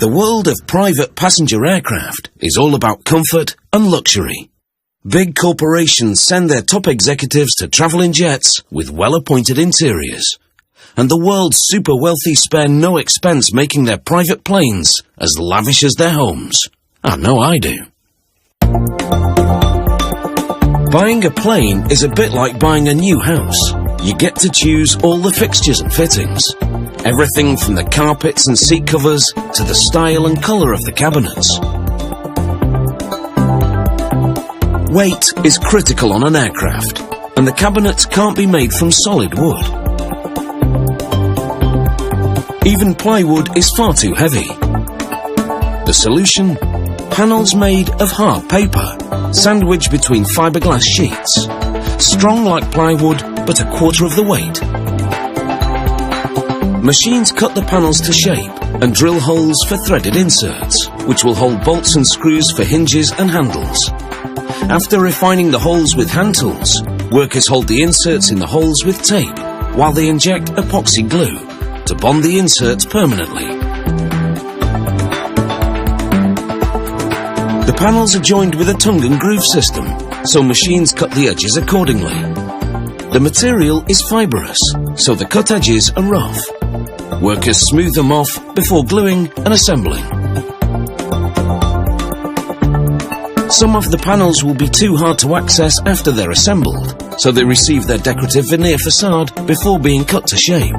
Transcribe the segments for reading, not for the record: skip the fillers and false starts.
The world of private passenger aircraft is all about comfort and luxury. Big corporations send their top executives to travel in jets with well-appointed interiors. And the world's super wealthy spare no expense making their private planes as lavish as their homes. I know I do. Buying a plane is a bit like buying a new house. You get to choose all the fixtures and fittings. Everything from the carpets and seat covers to the style and colour of the cabinets. Weight is critical on an aircraft, and the cabinets can't be made from solid wood. Even plywood is far too heavy. The solution? Panels made of hard paper, sandwiched between fiberglass sheets. Strong like plywood, but a quarter of the weight. Machines cut the panels to shape and drill holes for threaded inserts, which will hold bolts and screws for hinges and handles. After refining the holes with hand tools, workers hold the inserts in the holes with tape, while they inject epoxy glue to bond the inserts permanently. The panels are joined with a tongue and groove system, so machines cut the edges accordingly. The material is fibrous, so the cut edges are rough. Workers smooth them off before gluing and assembling. Some of the panels will be too hard to access after they're assembled, so they receive their decorative veneer facade before being cut to shape.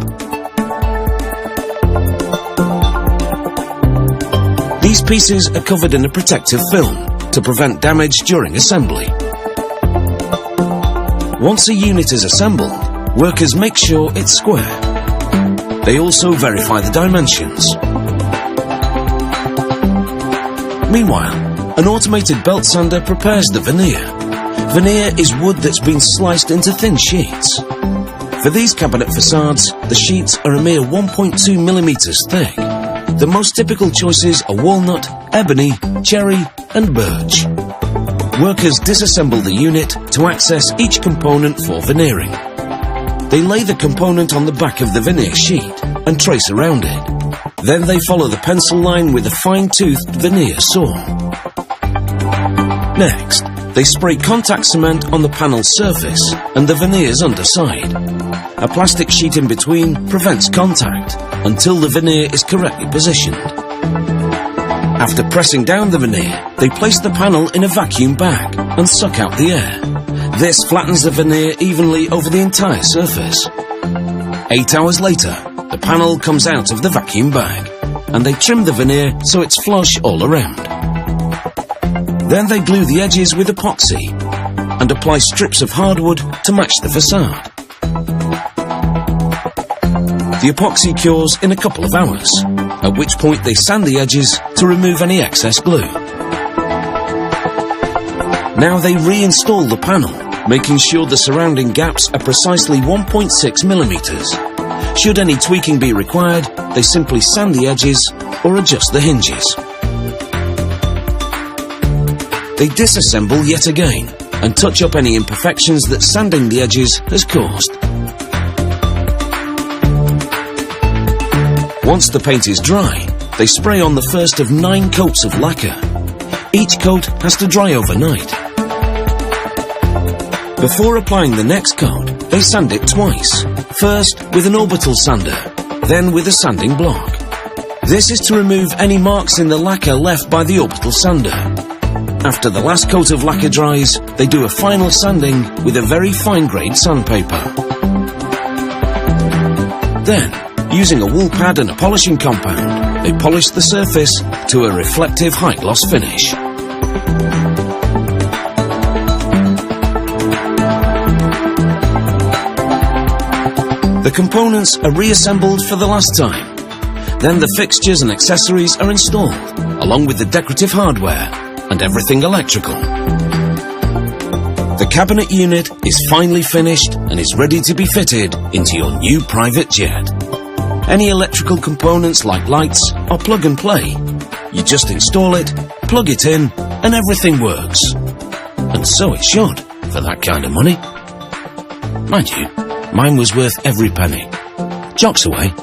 These pieces are covered in a protective film to prevent damage during assembly. Once a unit is assembled, workers make sure it's square. They also verify the dimensions. Meanwhile, an automated belt sander prepares the veneer. Veneer is wood that's been sliced into thin sheets. For these cabinet facades, the sheets are a mere 1.2 millimeters thick. The most typical choices are walnut, ebony, cherry and birch. Workers disassemble the unit to access each component for veneering. They lay the component on the back of the veneer sheet and trace around it. Then they follow the pencil line with a fine-toothed veneer saw. Next, they spray contact cement on the panel's surface and the veneer's underside. A plastic sheet in between prevents contact until the veneer is correctly positioned. After pressing down the veneer, they place the panel in a vacuum bag and suck out the air. This flattens the veneer evenly over the entire surface. 8 hours later, the panel comes out of the vacuum bag, and they trim the veneer so it's flush all around. Then they glue the edges with epoxy and apply strips of hardwood to match the facade. The epoxy cures in a couple of hours, at which point they sand the edges to remove any excess glue. Now they reinstall the panel, making sure the surrounding gaps are precisely 1.6 millimeters. Should any tweaking be required, they simply sand the edges or adjust the hinges. They disassemble yet again and touch up any imperfections that sanding the edges has caused. Once the paint is dry, they spray on the first of 9 coats of lacquer. Each coat has to dry overnight. Before applying the next coat, they sand it twice. First with an orbital sander, then with a sanding block. This is to remove any marks in the lacquer left by the orbital sander. After the last coat of lacquer dries, they do a final sanding with a very fine-grade sandpaper. Then, using a wool pad and a polishing compound, they polish the surface to a reflective high-gloss finish. The components are reassembled for the last time. Then the fixtures and accessories are installed, along with the decorative hardware and everything electrical. The cabinet unit is finally finished and is ready to be fitted into your new private jet. Any electrical components like lights are plug and play. You just install it, plug it in, and everything works. And so it should, for that kind of money. Mind you, mine was worth every penny. Jocks away.